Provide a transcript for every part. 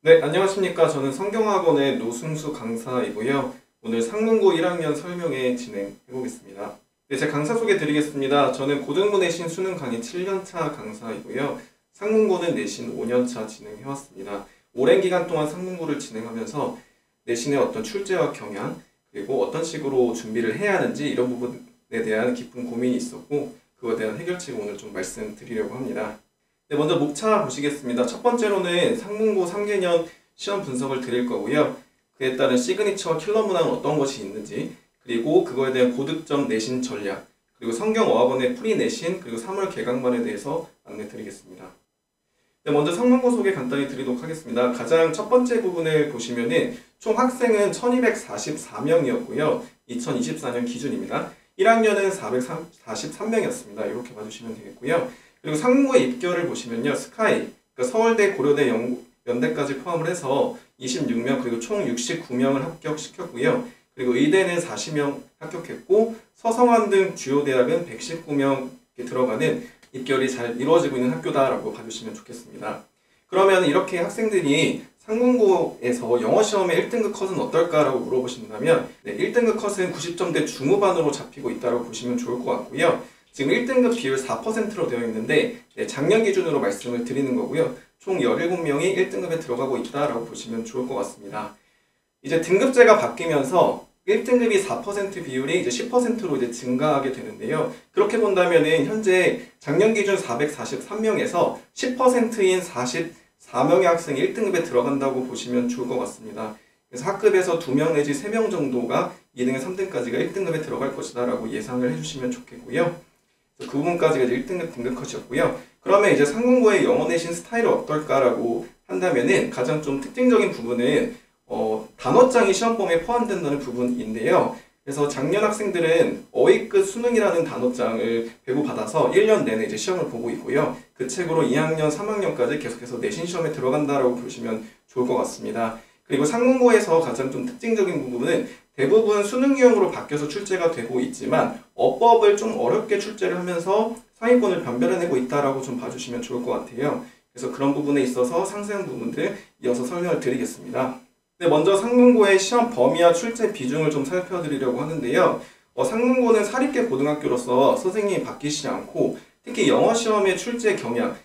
네, 안녕하십니까. 저는 성경학원의 노승수 강사이고요. 오늘 상문고 1학년 설명회 진행해 보겠습니다. 네, 제 강사 소개 드리겠습니다. 저는 고등부 내신 수능 강의 7년차 강사이고요. 상문고는 내신 5년차 진행해 왔습니다. 오랜 기간 동안 상문고를 진행하면서 내신의 어떤 출제와 경향, 그리고 어떤 식으로 준비를 해야 하는지 이런 부분에 대한 깊은 고민이 있었고, 그거에 대한 해결책을 오늘 좀 말씀드리려고 합니다. 네, 먼저 목차 보시겠습니다. 첫 번째로는 상문고 3개년 시험 분석을 드릴 거고요. 그에 따른 시그니처 킬러 문항은 어떤 것이 있는지, 그리고 그거에 대한 고득점 내신 전략, 그리고 성경어학원의 프리 내신, 그리고 3월 개강반에 대해서 안내 드리겠습니다. 네, 먼저 상문고 소개 간단히 드리도록 하겠습니다. 가장 첫 번째 부분을 보시면은 총 학생은 1244명이었고요. 2024년 기준입니다. 1학년은 443명이었습니다. 이렇게 봐주시면 되겠고요. 그리고 상문고의 입결을 보시면요. 스카이, 그러니까 서울대, 고려대, 연대까지 포함을 해서 26명, 그리고 총 69명을 합격시켰고요. 그리고 의대는 40명 합격했고, 서성한 등 주요 대학은 119명 들어가는 입결이 잘 이루어지고 있는 학교다라고 봐주시면 좋겠습니다. 그러면 이렇게 학생들이 상문고에서 영어 시험의 1등급 컷은 어떨까라고 물어보신다면, 네, 1등급 컷은 90점대 중후반으로 잡히고 있다고 보시면 좋을 것 같고요. 지금 1등급 비율 4%로 되어 있는데, 네, 작년 기준으로 말씀을 드리는 거고요. 총 17명이 1등급에 들어가고 있다라고 보시면 좋을 것 같습니다. 이제 등급제가 바뀌면서 1등급이 4% 비율이 이제 10%로 이제 증가하게 되는데요. 그렇게 본다면은 현재 작년 기준 443명에서 10%인 44명의 학생이 1등급에 들어간다고 보시면 좋을 것 같습니다. 그래서 학급에서 2명 내지 3명 정도가 2등에서 3등까지가 1등급에 들어갈 것이다 라고 예상을 해주시면 좋겠고요. 그 부분까지가 이제 1등급 등급 컷이었고요. 그러면 이제 상문고의 영어 내신 스타일은 어떨까라고 한다면은 가장 좀 특징적인 부분은 단어장이 시험 범위에 포함된다는 부분인데요. 그래서 작년 학생들은 어휘끝 수능이라는 단어장을 배부받아서 1년 내내 이제 시험을 보고 있고요. 그 책으로 2학년, 3학년까지 계속해서 내신 시험에 들어간다라고 보시면 좋을 것 같습니다. 그리고 상문고에서 가장 좀 특징적인 부분은 대부분 수능 유형으로 바뀌어서 출제가 되고 있지만 어법을 좀 어렵게 출제를 하면서 상위권을 변별해내고 있다라고 좀 봐주시면 좋을 것 같아요. 그래서 그런 부분에 있어서 상세한 부분들 이어서 설명을 드리겠습니다. 네, 먼저 상문고의 시험 범위와 출제 비중을 좀 살펴드리려고 하는데요. 상문고는 사립계 고등학교로서 선생님이 바뀌시지 않고 특히 영어 시험의 출제 경향,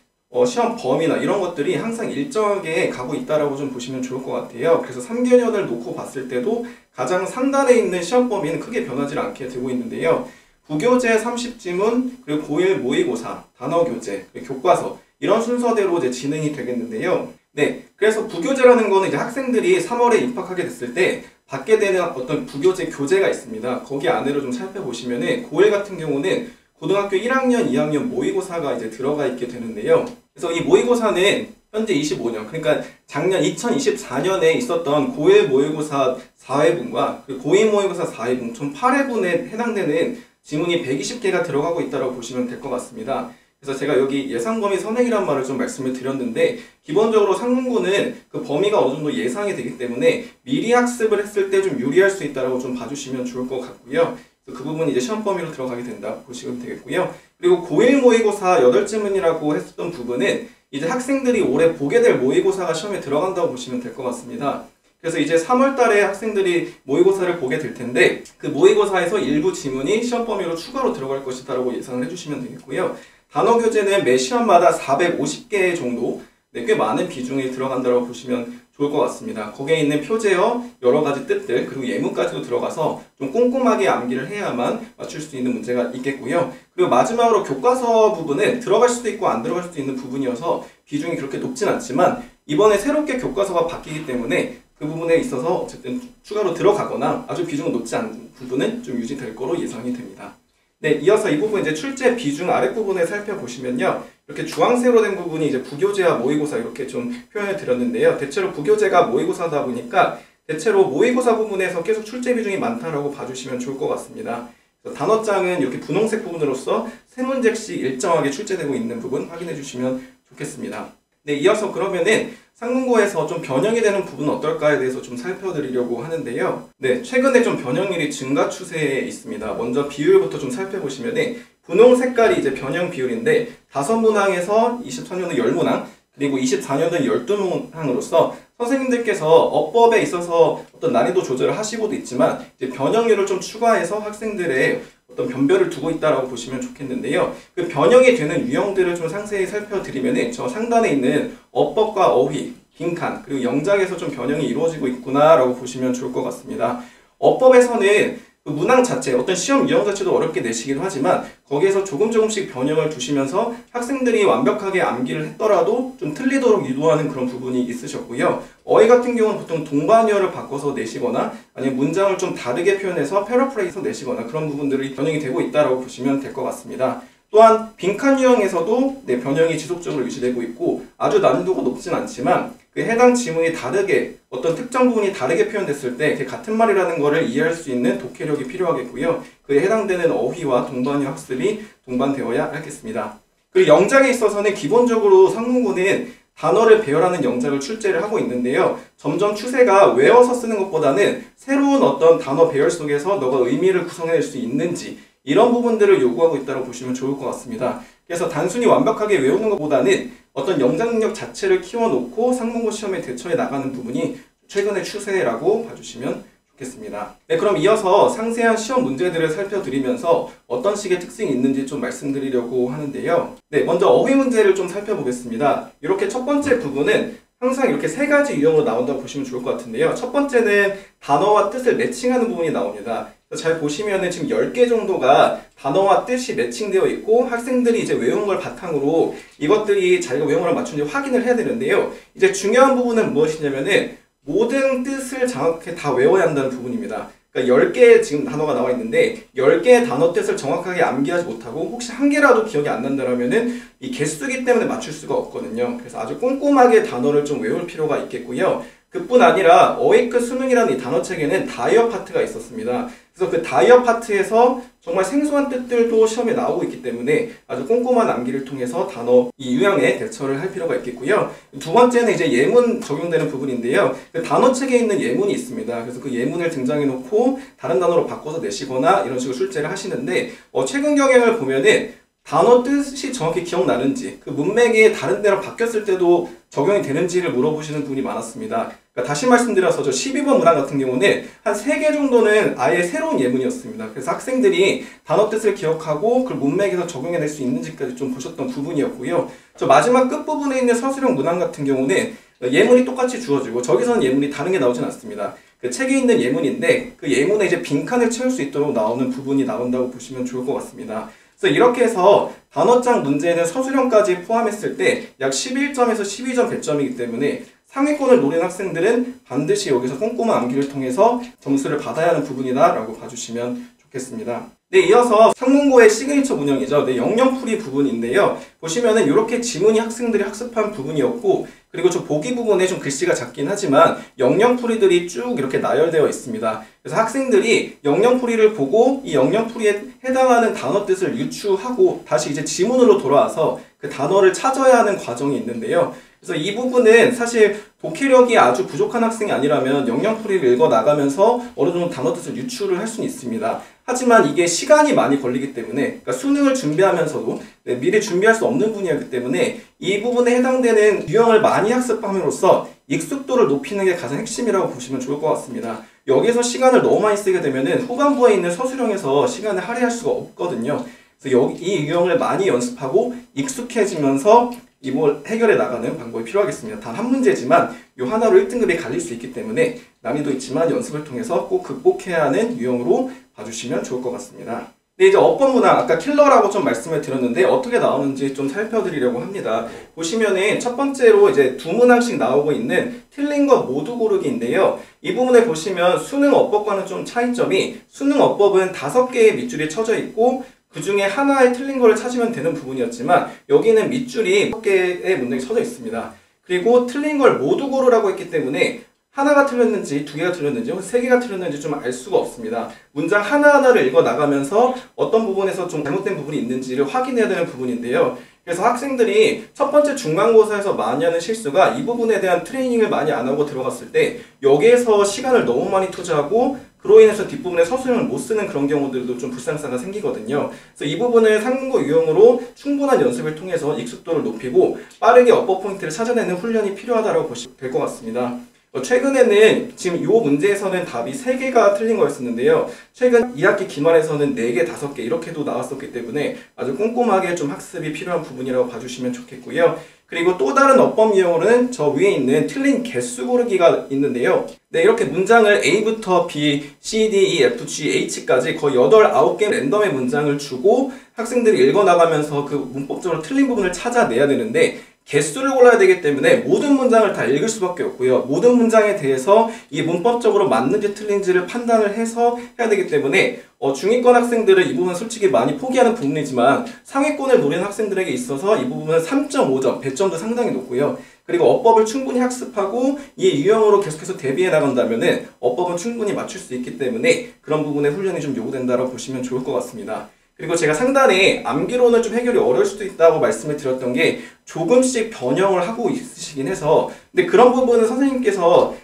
시험 범위나 이런 것들이 항상 일정하게 가고 있다라고 좀 보시면 좋을 것 같아요. 그래서 3개년을 놓고 봤을 때도 가장 상단에 있는 시험 범위는 크게 변하지 않게 되고 있는데요. 부교재 30지문, 그리고 고1 모의고사, 단어교재, 그리고 교과서 이런 순서대로 이제 진행이 되겠는데요. 네, 그래서 부교재라는 거는 이제 학생들이 3월에 입학하게 됐을 때 받게 되는 어떤 부교재 교재가 있습니다. 거기 안으로 좀 살펴보시면은 고1 같은 경우는 고등학교 1학년, 2학년 모의고사가 이제 들어가 있게 되는데요. 그래서 이 모의고사는 현재 25년, 그러니까 작년 2024년에 있었던 고1 모의고사 4회분과 고2 모의고사 4회분, 총 8회분에 해당되는 지문이 120개가 들어가고 있다고 보시면 될 것 같습니다. 그래서 제가 여기 예상 범위 선행이란 말을 좀 말씀을 드렸는데 기본적으로 상문고는 그 범위가 어느 정도 예상이 되기 때문에 미리 학습을 했을 때 좀 유리할 수 있다고 좀 봐주시면 좋을 것 같고요. 그 부분이 이제 시험 범위로 들어가게 된다 보시면 되겠고요. 그리고 고1 모의고사 8지문이라고 했었던 부분은 이제 학생들이 올해 보게 될 모의고사가 시험에 들어간다고 보시면 될 것 같습니다. 그래서 이제 3월 달에 학생들이 모의고사를 보게 될 텐데 그 모의고사에서 일부 지문이 시험 범위로 추가로 들어갈 것이다라고 예상을 해주시면 되겠고요. 단어 교재는 매 시험마다 450개 정도, 꽤 많은 비중이 들어간다고 보시면 좋을 것 같습니다. 거기에 있는 표제어, 여러 가지 뜻들, 그리고 예문까지도 들어가서 좀 꼼꼼하게 암기를 해야만 맞출 수 있는 문제가 있겠고요. 그리고 마지막으로 교과서 부분은 들어갈 수도 있고 안 들어갈 수도 있는 부분이어서 비중이 그렇게 높진 않지만 이번에 새롭게 교과서가 바뀌기 때문에 그 부분에 있어서 어쨌든 추가로 들어가거나 아주 비중은 높지 않은 부분은 좀 유지될 거로 예상이 됩니다. 네, 이어서 이 부분 이제 출제 비중 아랫부분에 살펴보시면요. 이렇게 주황색으로 된 부분이 이제 부교재와 모의고사 이렇게 좀 표현을 드렸는데요. 대체로 부교재가 모의고사다 보니까 대체로 모의고사 부분에서 계속 출제 비중이 많다라고 봐주시면 좋을 것 같습니다. 그래서 단어장은 이렇게 분홍색 부분으로서 3문제씩 일정하게 출제되고 있는 부분 확인해 주시면 좋겠습니다. 네, 이어서 그러면은 상문고에서 좀 변형이 되는 부분은 어떨까에 대해서 좀 살펴드리려고 하는데요. 네, 최근에 좀 변형률이 증가 추세에 있습니다. 먼저 비율부터 좀 살펴보시면은 분홍 색깔이 이제 변형 비율인데 5문항에서 23년도 10문항, 그리고 24년도 12문항으로서 선생님들께서 어법에 있어서 어떤 난이도 조절을 하시고도 있지만 이제 변형률을 좀 추가해서 학생들의 어떤 변별을 두고 있다라고 보시면 좋겠는데요. 그 변형이 되는 유형들을 좀 상세히 살펴드리면은 저 상단에 있는 어법과 어휘, 빈칸, 그리고 영작에서 좀 변형이 이루어지고 있구나라고 보시면 좋을 것 같습니다. 어법에서는 그 문항 자체, 어떤 시험 유형 자체도 어렵게 내시기도 하지만 거기에서 조금씩 변형을 두시면서 학생들이 완벽하게 암기를 했더라도 좀 틀리도록 유도하는 그런 부분이 있으셨고요. 어휘 같은 경우는 보통 동반어를 바꿔서 내시거나 아니면 문장을 좀 다르게 표현해서 패러프레이즈해서 내시거나 그런 부분들이 변형이 되고 있다고 보시면 될 것 같습니다. 또한 빈칸 유형에서도 변형이 지속적으로 유지되고 있고 아주 난이도가 높진 않지만 그 해당 지문이 다르게 어떤 특정 부분이 다르게 표현됐을 때 같은 말이라는 것을 이해할 수 있는 독해력이 필요하겠고요. 그에 해당되는 어휘와 동반어 학습이 동반되어야 하겠습니다. 그리고 영작에 있어서는 기본적으로 상문고는 단어를 배열하는 영작을 출제를 하고 있는데요. 점점 추세가 외워서 쓰는 것보다는 새로운 어떤 단어 배열 속에서 너가 의미를 구성해낼 수 있는지 이런 부분들을 요구하고 있다고 보시면 좋을 것 같습니다. 그래서 단순히 완벽하게 외우는 것보다는 어떤 영작 능력 자체를 키워놓고 상문고 시험에 대처해 나가는 부분이 최근의 추세라고 봐주시면 좋겠습니다. 네, 그럼 이어서 상세한 시험 문제들을 살펴드리면서 어떤 식의 특징이 있는지 좀 말씀드리려고 하는데요. 네, 먼저 어휘 문제를 좀 살펴보겠습니다. 이렇게 첫 번째 부분은 항상 이렇게 세 가지 유형으로 나온다고 보시면 좋을 것 같은데요. 첫 번째는 단어와 뜻을 매칭하는 부분이 나옵니다. 잘 보시면은 지금 10개 정도가 단어와 뜻이 매칭되어 있고 학생들이 이제 외운 걸 바탕으로 이것들이 자기가 외운 걸 맞춘지 확인을 해야 되는데요. 이제 중요한 부분은 무엇이냐면은 모든 뜻을 정확하게 다 외워야 한다는 부분입니다. 그러니까 10개의 지금 단어가 나와 있는데 10개의 단어 뜻을 정확하게 암기하지 못하고 혹시 한 개라도 기억이 안 난다면은 이 개수기 때문에 맞출 수가 없거든요. 그래서 아주 꼼꼼하게 단어를 좀 외울 필요가 있겠고요. 그뿐 아니라 어웨이크 수능이라는 이 단어책에는 다이어 파트가 있었습니다. 그래서 그 다이어 파트에서 정말 생소한 뜻들도 시험에 나오고 있기 때문에 아주 꼼꼼한 암기를 통해서 단어 이 유형에 대처를 할 필요가 있겠고요. 두 번째는 이제 예문 적용되는 부분인데요. 그 단어책에 있는 예문이 있습니다. 그래서 그 예문을 등장해 놓고 다른 단어로 바꿔서 내시거나 이런 식으로 출제를 하시는데 최근 경향을 보면은 단어 뜻이 정확히 기억나는지 그 문맥이 다른 데로 바뀌었을 때도 적용이 되는지를 물어보시는 분이 많았습니다. 그러니까 다시 말씀드려서 저 12번 문항 같은 경우는 한 3개 정도는 아예 새로운 예문이었습니다. 그래서 학생들이 단어 뜻을 기억하고 그 문맥에서 적용해낼 수 있는지까지 좀 보셨던 부분이었고요. 저 마지막 끝부분에 있는 서술형 문항 같은 경우는 예문이 똑같이 주어지고 저기서는 예문이 다른 게 나오진 않습니다. 그 책에 있는 예문인데 그 예문에 이제 빈칸을 채울 수 있도록 나오는 부분이 나온다고 보시면 좋을 것 같습니다. 그래서 이렇게 해서 단어장 문제는 서술형까지 포함했을 때 약 11점에서 12점 배점이기 때문에 상위권을 노린 학생들은 반드시 여기서 꼼꼼한 암기를 통해서 점수를 받아야 하는 부분이다라고 봐주시면 좋겠습니다. 네, 이어서 상문고의 시그니처 문형이죠. 네, 영영풀이 부분인데요. 보시면은 이렇게 지문이 학생들이 학습한 부분이었고 그리고 저 보기 부분에 좀 글씨가 작긴 하지만 영영풀이들이 쭉 이렇게 나열되어 있습니다. 그래서 학생들이 영영풀이를 보고 이 영영풀이에 해당하는 단어 뜻을 유추하고 다시 이제 지문으로 돌아와서 그 단어를 찾아야 하는 과정이 있는데요. 그래서 이 부분은 사실 독해력이 아주 부족한 학생이 아니라면 영영풀이를 읽어 나가면서 어느 정도 단어 뜻을 유추를 할 수는 있습니다. 하지만 이게 시간이 많이 걸리기 때문에 그러니까 수능을 준비하면서도 미리 준비할 수 없는 분야이기 때문에 이 부분에 해당되는 유형을 많이 학습함으로써 익숙도를 높이는 게 가장 핵심이라고 보시면 좋을 것 같습니다. 여기서 시간을 너무 많이 쓰게 되면은 후반부에 있는 서술형에서 시간을 할애할 수가 없거든요. 그래서 이 유형을 많이 연습하고 익숙해지면서 이걸 해결해 나가는 방법이 필요하겠습니다. 단 한 문제지만 이 하나로 1등급이 갈릴 수 있기 때문에 난이도 있지만 연습을 통해서 꼭 극복해야 하는 유형으로 봐주시면 좋을 것 같습니다. 네, 이제 어법 문항 아까 킬러라고 좀 말씀을 드렸는데 어떻게 나오는지 좀 살펴드리려고 합니다. 보시면은 첫 번째로 이제 두 문항씩 나오고 있는 틀린 것 모두 고르기인데요. 이 부분에 보시면 수능 어법과는 좀 차이점이 수능 어법은 5개의 밑줄이 쳐져 있고 그 중에 하나의 틀린 거를 찾으면 되는 부분이었지만 여기는 밑줄이 6개의 문항이 쳐져 있습니다. 그리고 틀린 걸 모두 고르라고 했기 때문에 하나가 틀렸는지 2개가 틀렸는지 혹은 3개가 틀렸는지 좀 알 수가 없습니다. 문장 하나하나를 읽어 나가면서 어떤 부분에서 좀 잘못된 부분이 있는지를 확인해야 되는 부분인데요. 그래서 학생들이 첫 번째 중간고사에서 많이 하는 실수가 이 부분에 대한 트레이닝을 많이 안 하고 들어갔을 때 여기에서 시간을 너무 많이 투자하고 그로 인해서 뒷부분에 서술형을 못 쓰는 그런 경우들도 좀 불상사가 생기거든요. 그래서 이 부분을 상문고 유형으로 충분한 연습을 통해서 익숙도를 높이고 빠르게 어법 포인트를 찾아내는 훈련이 필요하다고 보시면 될 것 같습니다. 최근에는 지금 이 문제에서는 답이 3개가 틀린 거였었는데요. 최근 2학기 기말에서는 4개, 5개 이렇게도 나왔었기 때문에 아주 꼼꼼하게 좀 학습이 필요한 부분이라고 봐주시면 좋겠고요. 그리고 또 다른 어법 유형으로는 저 위에 있는 틀린 개수 고르기가 있는데요. 네, 이렇게 문장을 A부터 B, C, D, E, F, G, H까지 거의 8, 9개 랜덤의 문장을 주고 학생들이 읽어나가면서 그 문법적으로 틀린 부분을 찾아내야 되는데 개수를 골라야 되기 때문에 모든 문장을 다 읽을 수밖에 없고요. 모든 문장에 대해서 이게 문법적으로 맞는지 틀린지를 판단을 해서 해야 되기 때문에 중위권 학생들은 이 부분은 솔직히 많이 포기하는 부분이지만 상위권을 노리는 학생들에게 있어서 이 부분은 3.5점, 배점도 상당히 높고요. 그리고 어법을 충분히 학습하고 이 유형으로 계속해서 대비해 나간다면은 어법은 충분히 맞출 수 있기 때문에 그런 부분에 훈련이 좀 요구된다고 보시면 좋을 것 같습니다. 그리고 제가 상단에 암기로는 좀 해결이 어려울 수도 있다고 말씀을 드렸던 게 조금씩 변형을 하고 있으시긴 해서 근데 그런 부분은 선생님께서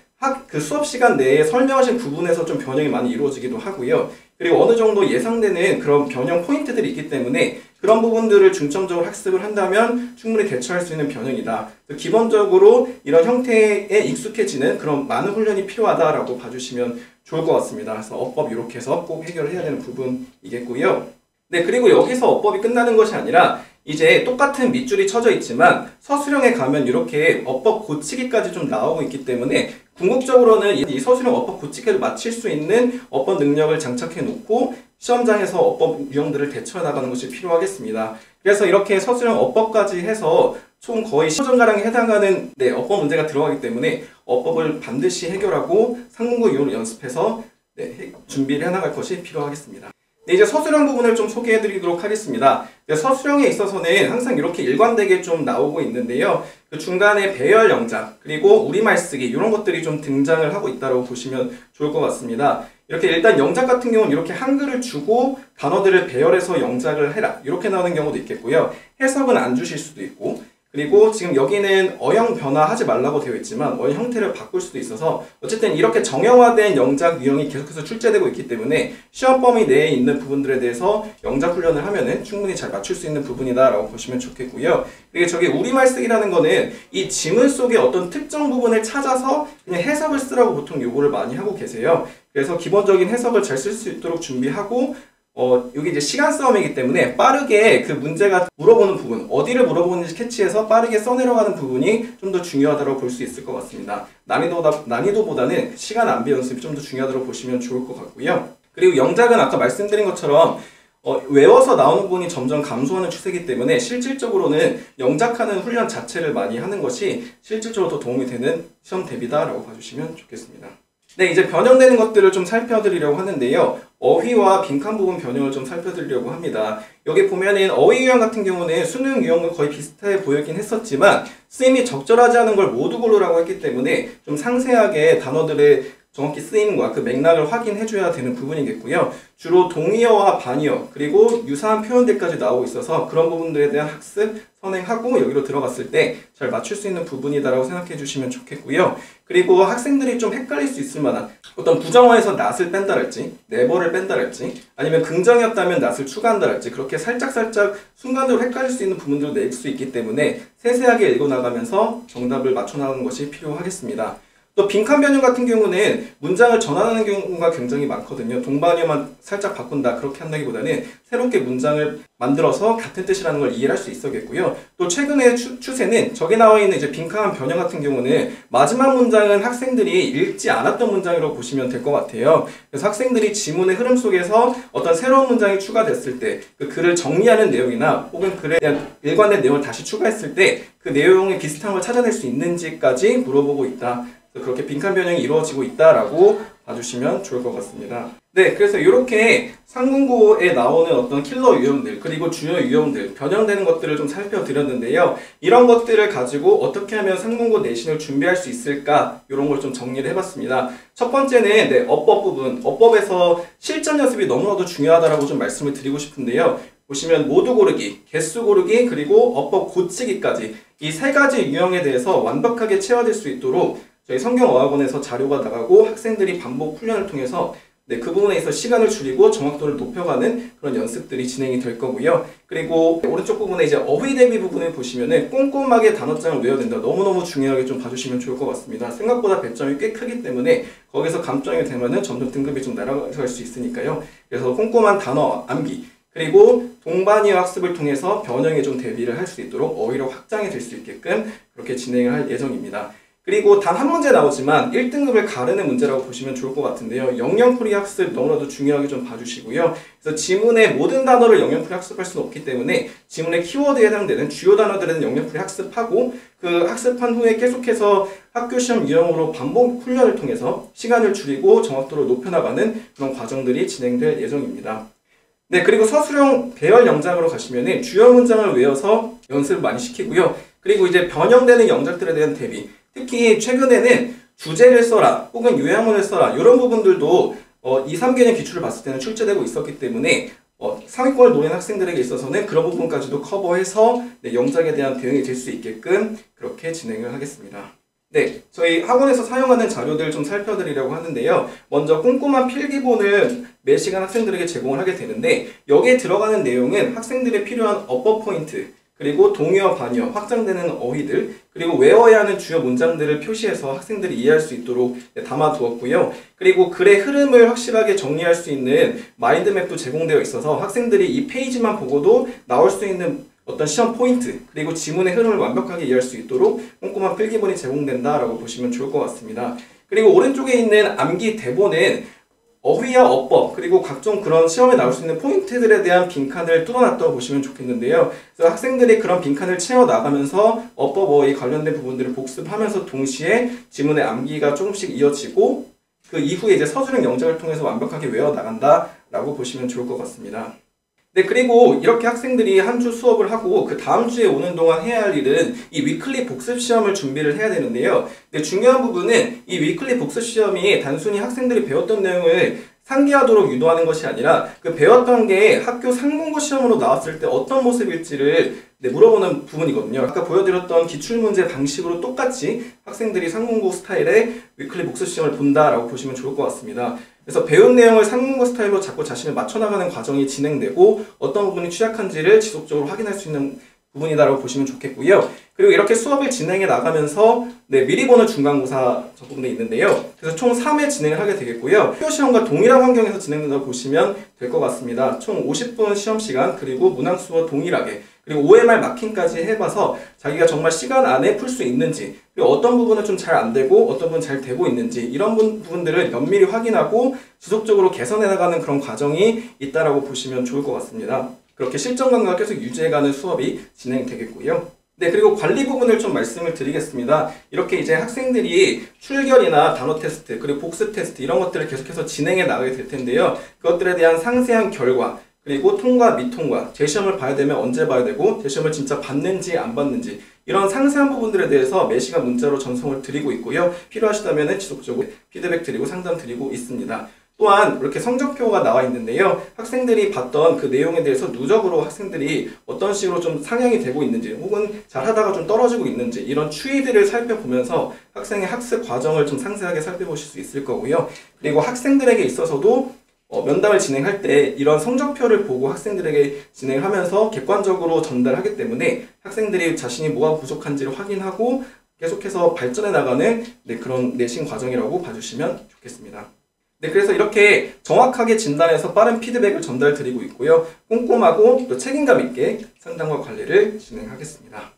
그 수업 시간 내에 설명하신 부분에서 좀 변형이 많이 이루어지기도 하고요. 그리고 어느 정도 예상되는 그런 변형 포인트들이 있기 때문에 그런 부분들을 중점적으로 학습을 한다면 충분히 대처할 수 있는 변형이다. 기본적으로 이런 형태에 익숙해지는 그런 많은 훈련이 필요하다라고 봐주시면 좋을 것 같습니다. 그래서 어법 이렇게 해서 꼭 해결을 해야 되는 부분이겠고요. 네, 그리고 여기서 어법이 끝나는 것이 아니라 이제 똑같은 밑줄이 쳐져 있지만 서술형에 가면 이렇게 어법 고치기까지 좀 나오고 있기 때문에 궁극적으로는 이 서술형 어법 고치기를 마칠 수 있는 어법 능력을 장착해 놓고 시험장에서 어법 유형들을 대처해 나가는 것이 필요하겠습니다. 그래서 이렇게 서술형 어법까지 해서 총 거의 15점가량에 해당하는 어법 문제가 들어가기 때문에 어법을 반드시 해결하고 상문고 유형을 연습해서 준비를 해나갈 것이 필요하겠습니다. 네, 이제 서술형 부분을 좀 소개해 드리도록 하겠습니다. 서술형에 있어서는 항상 이렇게 일관되게 좀 나오고 있는데요. 그 중간에 배열 영작, 그리고 우리말 쓰기 이런 것들이 좀 등장을 하고 있다고 보시면 좋을 것 같습니다. 이렇게 일단 영작 같은 경우는 이렇게 한글을 주고 단어들을 배열해서 영작을 해라 이렇게 나오는 경우도 있겠고요. 해석은 안 주실 수도 있고 그리고 지금 여기는 어형 변화하지 말라고 되어 있지만 어형 형태를 바꿀 수도 있어서 어쨌든 이렇게 정형화된 영작 유형이 계속해서 출제되고 있기 때문에 시험 범위 내에 있는 부분들에 대해서 영작 훈련을 하면은 충분히 잘 맞출 수 있는 부분이다라고 보시면 좋겠고요. 그리고 저기 우리말 쓰기라는 거는 이 지문 속의 어떤 특정 부분을 찾아서 그냥 해석을 쓰라고 보통 요구를 많이 하고 계세요. 그래서 기본적인 해석을 잘 쓸 수 있도록 준비하고 여기 이제 시간 싸움이기 때문에 빠르게 그 문제가 물어보는 부분, 어디를 물어보는지 캐치해서 빠르게 써내려가는 부분이 좀 더 중요하다고 볼 수 있을 것 같습니다. 난이도보다는 시간 낭비 연습이 좀 더 중요하다고 보시면 좋을 것 같고요. 그리고 영작은 아까 말씀드린 것처럼 외워서 나오는 부분이 점점 감소하는 추세이기 때문에 실질적으로는 영작하는 훈련 자체를 많이 하는 것이 실질적으로 더 도움이 되는 시험 대비다라고 봐주시면 좋겠습니다. 네, 이제 변형되는 것들을 좀 살펴드리려고 하는데요. 어휘와 빈칸 부분 변형을 좀 살펴드리려고 합니다. 여기 보면은 어휘 유형 같은 경우는 수능 유형과 거의 비슷해 보이긴 했었지만 쓰임이 적절하지 않은 걸 모두 고르라고 했기 때문에 좀 상세하게 단어들의 정확히 쓰임과 그 맥락을 확인해줘야 되는 부분이겠고요. 주로 동의어와 반의어 그리고 유사한 표현들까지 나오고 있어서 그런 부분들에 대한 학습, 선행하고 여기로 들어갔을 때 잘 맞출 수 있는 부분이다라고 생각해 주시면 좋겠고요. 그리고 학생들이 좀 헷갈릴 수 있을 만한 어떤 부정어에서 낫을 뺀다랄지 never를 뺀다랄지 아니면 긍정이었다면 낫을 추가한다랄지 그렇게 살짝살짝 순간적으로 헷갈릴 수 있는 부분들도 낼 수 있기 때문에 세세하게 읽어나가면서 정답을 맞춰나가는 것이 필요하겠습니다. 또 빈칸 변형 같은 경우는 문장을 전환하는 경우가 굉장히 많거든요. 동반어만 살짝 바꾼다 그렇게 한다기보다는 새롭게 문장을 만들어서 같은 뜻이라는 걸 이해할 수 있어야겠고요. 또 최근의 추세는 저기 나와 있는 이제 빈칸 변형 같은 경우는 마지막 문장은 학생들이 읽지 않았던 문장이라고 보시면 될 것 같아요. 그래서 학생들이 지문의 흐름 속에서 어떤 새로운 문장이 추가됐을 때 그 글을 정리하는 내용이나 혹은 글에 대한 일관된 내용을 다시 추가했을 때 그 내용이 비슷한 걸 찾아낼 수 있는지까지 물어보고 있다. 그렇게 빈칸 변형이 이루어지고 있다라고 봐주시면 좋을 것 같습니다. 네, 그래서 이렇게 상문고에 나오는 어떤 킬러 유형들 그리고 주요 유형들 변형되는 것들을 좀 살펴드렸는데요. 이런 것들을 가지고 어떻게 하면 상문고 내신을 준비할 수 있을까 이런 걸 좀 정리를 해봤습니다. 첫 번째는 어법 부분, 어법에서 실전 연습이 너무나도 중요하다라고 좀 말씀을 드리고 싶은데요. 보시면 모두 고르기, 개수 고르기, 그리고 어법 고치기까지 이 세 가지 유형에 대해서 완벽하게 채워질 수 있도록 저희 성경어학원에서 자료가 나가고 학생들이 반복 훈련을 통해서 그 부분에 있어 시간을 줄이고 정확도를 높여가는 그런 연습들이 진행이 될 거고요. 그리고 오른쪽 부분에 이제 어휘 대비 부분을 보시면은 꼼꼼하게 단어장을 외워야 된다. 너무너무 중요하게 좀 봐주시면 좋을 것 같습니다. 생각보다 배점이 꽤 크기 때문에 거기서 감점이 되면은 점점 등급이 좀 날아갈 수 있으니까요. 그래서 꼼꼼한 단어 암기, 그리고 동반이어 학습을 통해서 변형에 좀 대비를 할 수 있도록 어휘로 확장이 될 수 있게끔 그렇게 진행을 할 예정입니다. 그리고 단 한 문제 나오지만 1등급을 가르는 문제라고 보시면 좋을 것 같은데요. 영영풀이 학습 너무나도 중요하게 좀 봐주시고요. 그래서 지문의 모든 단어를 영영풀이 학습할 수는 없기 때문에 지문의 키워드에 해당되는 주요 단어들은 영영풀이 학습하고 그 학습한 후에 계속해서 학교 시험 유형으로 반복 훈련을 통해서 시간을 줄이고 정확도를 높여나가는 그런 과정들이 진행될 예정입니다. 네, 그리고 서술형 배열 영장으로 가시면은 주요 문장을 외워서 연습을 많이 시키고요. 그리고 이제 변형되는 영작들에 대한 대비, 특히 최근에는 주제를 써라 혹은 요약문을 써라 이런 부분들도 2, 3개년 기출을 봤을 때는 출제되고 있었기 때문에 상위권을 노리는 학생들에게 있어서는 그런 부분까지도 커버해서 영작에 대한 대응이 될 수 있게끔 그렇게 진행을 하겠습니다. 네, 저희 학원에서 사용하는 자료들 좀 살펴드리려고 하는데요. 먼저 꼼꼼한 필기본을 매 시간 학생들에게 제공을 하게 되는데 여기에 들어가는 내용은 학생들이 필요한 어법 포인트, 그리고 동의어, 반의어, 확장되는 어휘들, 그리고 외워야 하는 주요 문장들을 표시해서 학생들이 이해할 수 있도록 담아두었고요. 그리고 글의 흐름을 확실하게 정리할 수 있는 마인드맵도 제공되어 있어서 학생들이 이 페이지만 보고도 나올 수 있는 어떤 시험 포인트, 그리고 지문의 흐름을 완벽하게 이해할 수 있도록 꼼꼼한 필기본이 제공된다라고 보시면 좋을 것 같습니다. 그리고 오른쪽에 있는 암기 대본은 어휘와 어법, 그리고 각종 그런 시험에 나올 수 있는 포인트들에 대한 빈칸을 뚫어놨다고 보시면 좋겠는데요. 그래서 학생들이 그런 빈칸을 채워나가면서 어법, 어휘 관련된 부분들을 복습하면서 동시에 지문의 암기가 조금씩 이어지고 그 이후에 이제 서술형 영작을 통해서 완벽하게 외워나간다라고 보시면 좋을 것 같습니다. 네, 그리고 이렇게 학생들이 한 주 수업을 하고 그 다음 주에 오는 동안 해야 할 일은 이 위클리 복습 시험을 준비를 해야 되는데요. 근데 중요한 부분은 이 위클리 복습 시험이 단순히 학생들이 배웠던 내용을 상기하도록 유도하는 것이 아니라 그 배웠던 게 학교 상문고 시험으로 나왔을 때 어떤 모습일지를 물어보는 부분이거든요. 아까 보여드렸던 기출문제 방식으로 똑같이 학생들이 상문고 스타일의 위클리 복습 시험을 본다라고 보시면 좋을 것 같습니다. 그래서 배운 내용을 상문고 스타일로 자꾸 자신을 맞춰나가는 과정이 진행되고 어떤 부분이 취약한지를 지속적으로 확인할 수 있는 부분이다라고 보시면 좋겠고요. 그리고 이렇게 수업을 진행해 나가면서 미리 보는 중간고사 저 부분에 있는데요. 그래서 총 3회 진행을 하게 되겠고요. 학교 시험과 동일한 환경에서 진행된다고 보시면 될 것 같습니다. 총 50분 시험 시간, 그리고 문항수와 동일하게, 그리고 OMR 마킹까지 해봐서 자기가 정말 시간 안에 풀 수 있는지, 그리고 어떤 부분은 좀 잘 안 되고 어떤 부분은 잘 되고 있는지 이런 부분들을 면밀히 확인하고 지속적으로 개선해 나가는 그런 과정이 있다라고 보시면 좋을 것 같습니다. 그렇게 실전 감각을 계속 유지해가는 수업이 진행되겠고요. 네, 그리고 관리 부분을 좀 말씀을 드리겠습니다. 이렇게 이제 학생들이 출결이나 단어 테스트, 그리고 복습 테스트 이런 것들을 계속해서 진행해 나가게 될 텐데요. 그것들에 대한 상세한 결과, 그리고 통과, 미통과, 재시험을 봐야 되면 언제 봐야 되고 재시험을 진짜 받는지 안 받는지 이런 상세한 부분들에 대해서 매시간 문자로 전송을 드리고 있고요. 필요하시다면 지속적으로 피드백 드리고 상담 드리고 있습니다. 또한 이렇게 성적표가 나와 있는데요. 학생들이 봤던 그 내용에 대해서 누적으로 학생들이 어떤 식으로 좀 상향이 되고 있는지 혹은 잘하다가 좀 떨어지고 있는지 이런 추이들을 살펴보면서 학생의 학습 과정을 좀 상세하게 살펴보실 수 있을 거고요. 그리고 학생들에게 있어서도 면담을 진행할 때 이런 성적표를 보고 학생들에게 진행을 하면서 객관적으로 전달하기 때문에 학생들이 자신이 뭐가 부족한지를 확인하고 계속해서 발전해 나가는 그런 내신 과정이라고 봐주시면 좋겠습니다. 네, 그래서 이렇게 정확하게 진단해서 빠른 피드백을 전달 드리고 있고요. 꼼꼼하고 또 책임감 있게 상담과 관리를 진행하겠습니다.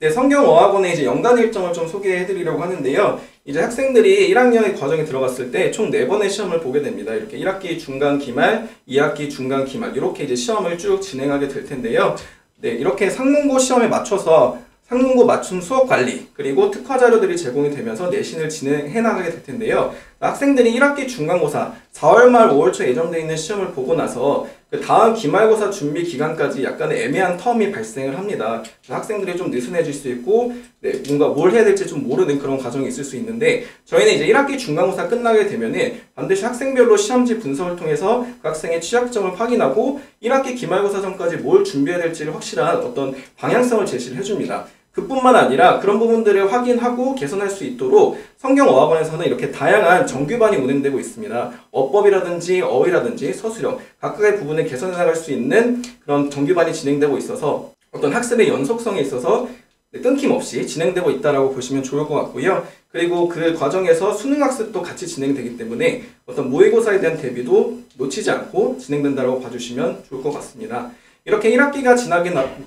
네, 성경어학원의 이제 연간 일정을 좀 소개해 드리려고 하는데요. 이제 학생들이 1학년의 과정에 들어갔을 때 총 4번의 시험을 보게 됩니다. 이렇게 1학기 중간 기말, 2학기 중간 기말 이렇게 이제 시험을 쭉 진행하게 될 텐데요. 네, 이렇게 상문고 시험에 맞춰서 상문고 맞춤 수업 관리, 그리고 특화 자료들이 제공이 되면서 내신을 진행해 나가게 될 텐데요. 학생들이 1학기 중간고사 4월 말 5월 초 예정되어 있는 시험을 보고 나서 그 다음 기말고사 준비 기간까지 약간의 애매한 텀이 발생을 합니다. 학생들이 좀 느슨해질 수 있고 뭔가 뭘 해야 될지 좀 모르는 그런 과정이 있을 수 있는데 저희는 이제 1학기 중간고사 끝나게 되면은 반드시 학생별로 시험지 분석을 통해서 그 학생의 취약점을 확인하고 1학기 기말고사 전까지 뭘 준비해야 될지를 확실한 어떤 방향성을 제시를 해줍니다. 그뿐만 아니라 그런 부분들을 확인하고 개선할 수 있도록 성경어학원에서는 이렇게 다양한 정규반이 운영되고 있습니다. 어법이라든지 어휘라든지 서술형 각각의 부분을 개선해 나갈 수 있는 그런 정규반이 진행되고 있어서 어떤 학습의 연속성에 있어서 끊김없이 진행되고 있다고 보시면 좋을 것 같고요. 그리고 그 과정에서 수능학습도 같이 진행되기 때문에 어떤 모의고사에 대한 대비도 놓치지 않고 진행된다고 봐주시면 좋을 것 같습니다. 이렇게 1학기가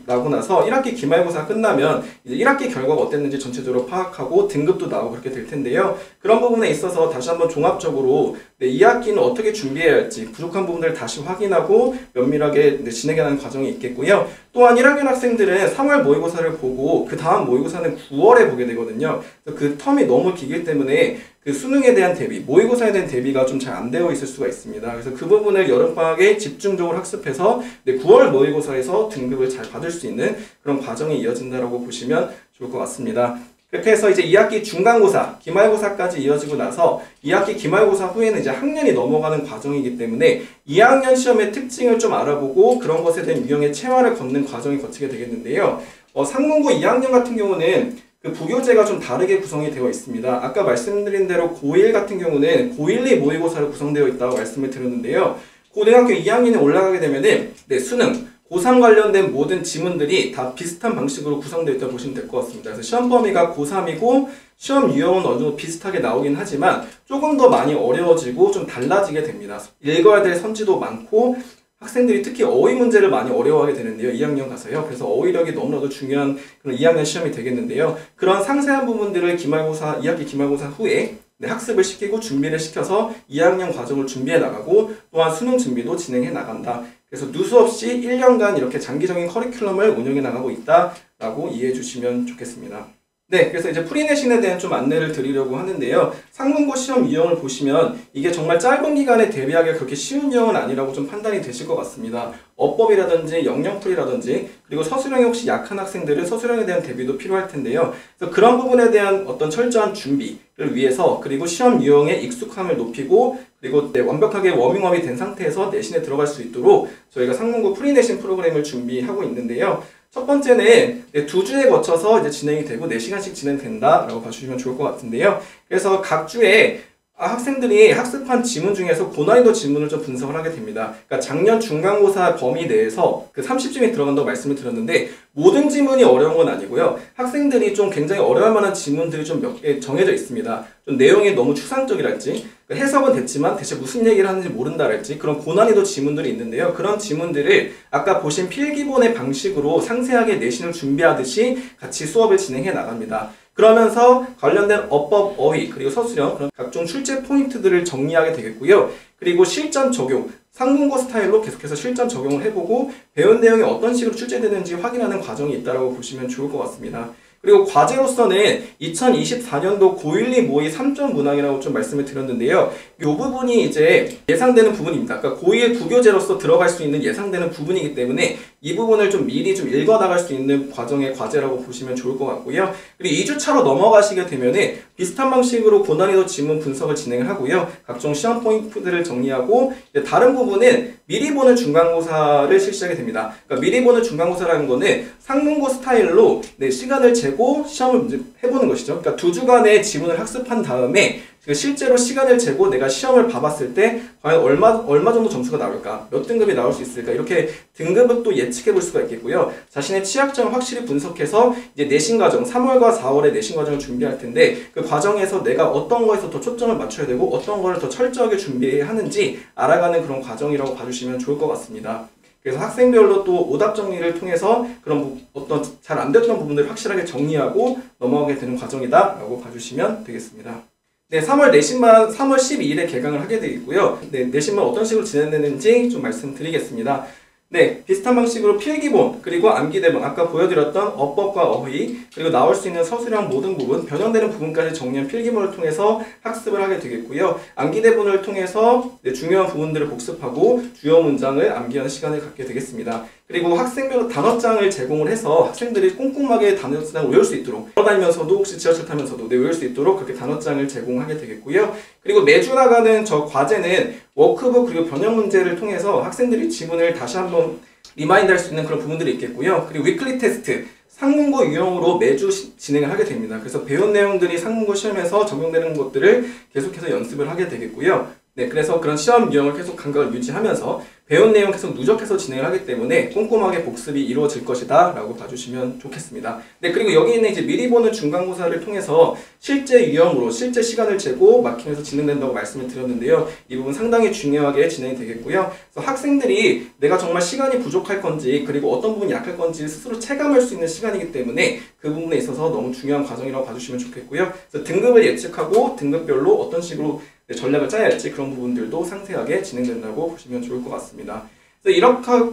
나고 나서 1학기 기말고사 끝나면 이제 1학기 결과가 어땠는지 전체적으로 파악하고 등급도 나오고 그렇게 될 텐데요. 그런 부분에 있어서 다시 한번 종합적으로 2학기는 어떻게 준비해야 할지 부족한 부분들을 다시 확인하고 면밀하게 진행하는 과정이 있겠고요. 또한 1학년 학생들은 3월 모의고사를 보고 그 다음 모의고사는 9월에 보게 되거든요. 그 텀이 너무 길기 때문에 그 수능에 대한 대비, 모의고사에 대한 대비가 좀 잘 안 되어 있을 수가 있습니다. 그래서 그 부분을 여름방학에 집중적으로 학습해서 9월 모의고사에서 등급을 잘 받을 수 있는 그런 과정이 이어진다고 보시면 좋을 것 같습니다. 그렇게 해서 이제 2학기 중간고사, 기말고사까지 이어지고 나서 2학기 기말고사 후에는 이제 학년이 넘어가는 과정이기 때문에 2학년 시험의 특징을 좀 알아보고 그런 것에 대한 유형의 체화를 걷는 과정이 거치게 되겠는데요. 상문고 2학년 같은 경우는 그 부교재가 좀 다르게 구성이 되어 있습니다. 아까 말씀드린 대로 고1 같은 경우는 고1, 2 모의고사로 구성되어 있다고 말씀을 드렸는데요. 고등학교 2학년에 올라가게 되면은 수능, 고3 관련된 모든 지문들이 다 비슷한 방식으로 구성되어 있다고 보시면 될 것 같습니다. 그래서 시험 범위가 고3이고 시험 유형은 어느 정도 비슷하게 나오긴 하지만 조금 더 많이 어려워지고 좀 달라지게 됩니다. 읽어야 될 선지도 많고 학생들이 특히 어휘 문제를 많이 어려워하게 되는데요. 2학년 가서요. 그래서 어휘력이 너무나도 중요한 그런 2학년 시험이 되겠는데요. 그런 상세한 부분들을 2학기 기말고사 후에 학습을 시키고 준비를 시켜서 2학년 과정을 준비해 나가고 또한 수능 준비도 진행해 나간다. 그래서 누수 없이 1년간 이렇게 장기적인 커리큘럼을 운영해 나가고 있다라고 이해해 주시면 좋겠습니다. 네, 그래서 이제 프리내신에 대한 좀 안내를 드리려고 하는데요. 상문고 시험 유형을 보시면 이게 정말 짧은 기간에 대비하기가 그렇게 쉬운 유형은 아니라고 좀 판단이 되실 것 같습니다. 어법이라든지 영영풀이라든지 그리고 서술형이 혹시 약한 학생들은 서술형에 대한 대비도 필요할 텐데요. 그래서 그런 부분에 대한 어떤 철저한 준비를 위해서 그리고 시험 유형의 익숙함을 높이고 그리고 완벽하게 워밍업이 된 상태에서 내신에 들어갈 수 있도록 저희가 상문고 프리내신 프로그램을 준비하고 있는데요. 첫 번째는 2주에 거쳐서 이제 진행이 되고 4시간씩 진행된다라고 봐주시면 좋을 것 같은데요. 그래서 각 주에 학생들이 학습한 지문 중에서 고난이도 지문을 좀 분석을 하게 됩니다. 그러니까 작년 중간고사 범위 내에서 그 30점이 들어간다고 말씀을 드렸는데 모든 지문이 어려운 건 아니고요. 학생들이 좀 굉장히 어려울 만한 지문들이 좀 몇 개 정해져 있습니다. 좀 내용이 너무 추상적이랄지 해석은 됐지만 대체 무슨 얘기를 하는지 모른다랄지 그런 고난이도 지문들이 있는데요. 그런 지문들을 아까 보신 필기본의 방식으로 상세하게 내신을 준비하듯이 같이 수업을 진행해 나갑니다. 그러면서 관련된 어법, 어휘, 그리고 서술형 그런 각종 출제 포인트들을 정리하게 되겠고요. 그리고 실전 적용, 상문고 스타일로 계속해서 실전 적용을 해보고 배운 내용이 어떤 식으로 출제되는지 확인하는 과정이 있다고 보시면 좋을 것 같습니다. 그리고 과제로서는 2024년도 고1, 2 모의 3점 문항이라고 좀 말씀을 드렸는데요. 이 부분이 이제 예상되는 부분입니다. 그러니까 고2의 부교재로서 들어갈 수 있는 예상되는 부분이기 때문에 이 부분을 좀 미리 좀 읽어나갈 수 있는 과정의 과제라고 보시면 좋을 것 같고요. 그리고 2주차로 넘어가시게 되면은 비슷한 방식으로 고난이도 지문 분석을 진행을 하고요. 각종 시험 포인트들을 정리하고 다른 부분은 미리 보는 중간고사를 실시하게 됩니다. 그러니까 미리 보는 중간고사라는 거는 상문고 스타일로 시간을 재고 시험을 이제 해보는 것이죠. 그러니까 2주간의 지문을 학습한 다음에 실제로 시간을 재고 내가 시험을 봐봤을 때 과연 얼마 정도 점수가 나올까? 몇 등급이 나올 수 있을까? 이렇게 등급을 또 예측해 볼 수가 있겠고요. 자신의 취약점을 확실히 분석해서 이제 내신 과정, 3월과 4월에 내신 과정을 준비할 텐데 그 과정에서 내가 어떤 거에서 더 초점을 맞춰야 되고 어떤 거를 더 철저하게 준비해야 하는지 알아가는 그런 과정이라고 봐주시면 좋을 것 같습니다. 그래서 학생별로 또 오답 정리를 통해서 그런 어떤 잘 안 됐던 부분들을 확실하게 정리하고 넘어가게 되는 과정이다라고 봐주시면 되겠습니다. 네, 3월 내신만 3월 12일에 개강을 하게 되겠고요. 네, 내신만 어떤 식으로 진행되는지 좀 말씀드리겠습니다. 네, 비슷한 방식으로 필기본, 그리고 암기대본, 아까 보여드렸던 어법과 어휘, 그리고 나올 수 있는 서술형 모든 부분, 변형되는 부분까지 정리한 필기본을 통해서 학습을 하게 되겠고요. 암기대본을 통해서 중요한 부분들을 복습하고 주요 문장을 암기하는 시간을 갖게 되겠습니다. 그리고 학생별 단어장을 제공을 해서 학생들이 꼼꼼하게 단어장을 외울 수 있도록, 걸어다니면서도 혹시 지하철 타면서도 외울 수 있도록 그렇게 단어장을 제공하게 되겠고요. 그리고 매주 나가는 저 과제는 워크북 그리고 변형 문제를 통해서 학생들이 지문을 다시 한번 리마인드 할 수 있는 그런 부분들이 있겠고요. 그리고 위클리 테스트, 상문고 유형으로 매주 진행을 하게 됩니다. 그래서 배운 내용들이 상문고 시험에서 적용되는 것들을 계속해서 연습을 하게 되겠고요. 네, 그래서 그런 시험 유형을 계속 감각을 유지하면서 배운 내용 계속 누적해서 진행을 하기 때문에 꼼꼼하게 복습이 이루어질 것이다 라고 봐주시면 좋겠습니다. 네, 그리고 여기 있는 이제 미리 보는 중간고사를 통해서 실제 유형으로 실제 시간을 재고 마킹해서 진행된다고 말씀을 드렸는데요. 이 부분 상당히 중요하게 진행이 되겠고요. 그래서 학생들이 내가 정말 시간이 부족할 건지 그리고 어떤 부분이 약할 건지 스스로 체감할 수 있는 시간이기 때문에 그 부분에 있어서 너무 중요한 과정이라고 봐주시면 좋겠고요. 그래서 등급을 예측하고 등급별로 어떤 식으로 전략을 짜야 할지 그런 부분들도 상세하게 진행된다고 보시면 좋을 것 같습니다. 그래서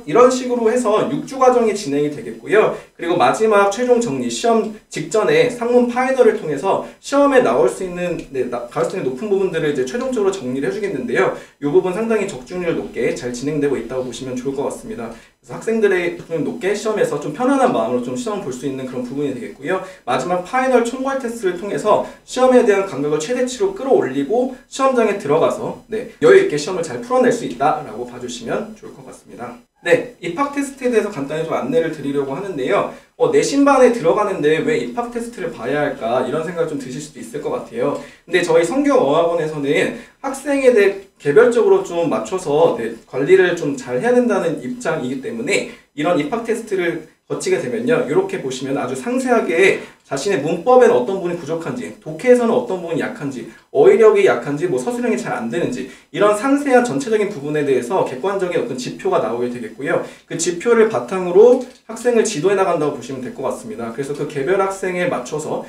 이런 식으로 해서 6주 과정이 진행이 되겠고요. 그리고 마지막 최종 정리, 시험 직전에 상문 파이널을 통해서 시험에 나올 수 있는 높은 부분들을 이제 최종적으로 정리를 해주겠는데요. 이 부분 상당히 적중률 높게 잘 진행되고 있다고 보시면 좋을 것 같습니다. 그래서 학생들의 적중률 높게 시험에서 좀 편안한 마음으로 좀 시험 볼 수 있는 그런 부분이 되겠고요. 마지막 파이널 총괄 테스트를 통해서 시험에 대한 감각을 최대치로 끌어올리고 시험장에 들어가서 여유 있게 시험을 잘 풀어낼 수 있다라고 봐주시면 좋을 것 같습니다. 네, 입학 테스트에 대해서 간단히 좀 안내를 드리려고 하는데요. 내신반에 들어가는데 왜 입학 테스트를 봐야 할까 이런 생각 좀 드실 수도 있을 것 같아요. 근데 저희 성경어학원에서는 학생에 대해 개별적으로 좀 맞춰서 관리를 좀 잘 해야 된다는 입장이기 때문에 이런 입학 테스트를 거치게 되면요, 이렇게 보시면 아주 상세하게 자신의 문법에는 어떤 부분이 부족한지, 독해에서는 어떤 부분이 약한지, 어휘력이 약한지, 서술형이 잘 안 되는지 이런 상세한 전체적인 부분에 대해서 객관적인 어떤 지표가 나오게 되겠고요. 그 지표를 바탕으로 학생을 지도해 나간다고 보시면 될 것 같습니다. 그래서 그 개별 학생에 맞춰서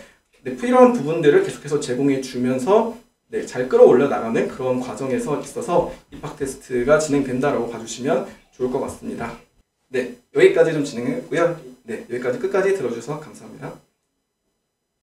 필요한 부분들을 계속해서 제공해 주면서 잘 끌어올려 나가는 그런 과정에서 있어서 입학 테스트가 진행된다라고 봐주시면 좋을 것 같습니다. 네, 여기까지 좀 진행했고요. 네, 여기까지 끝까지 들어주셔서 감사합니다.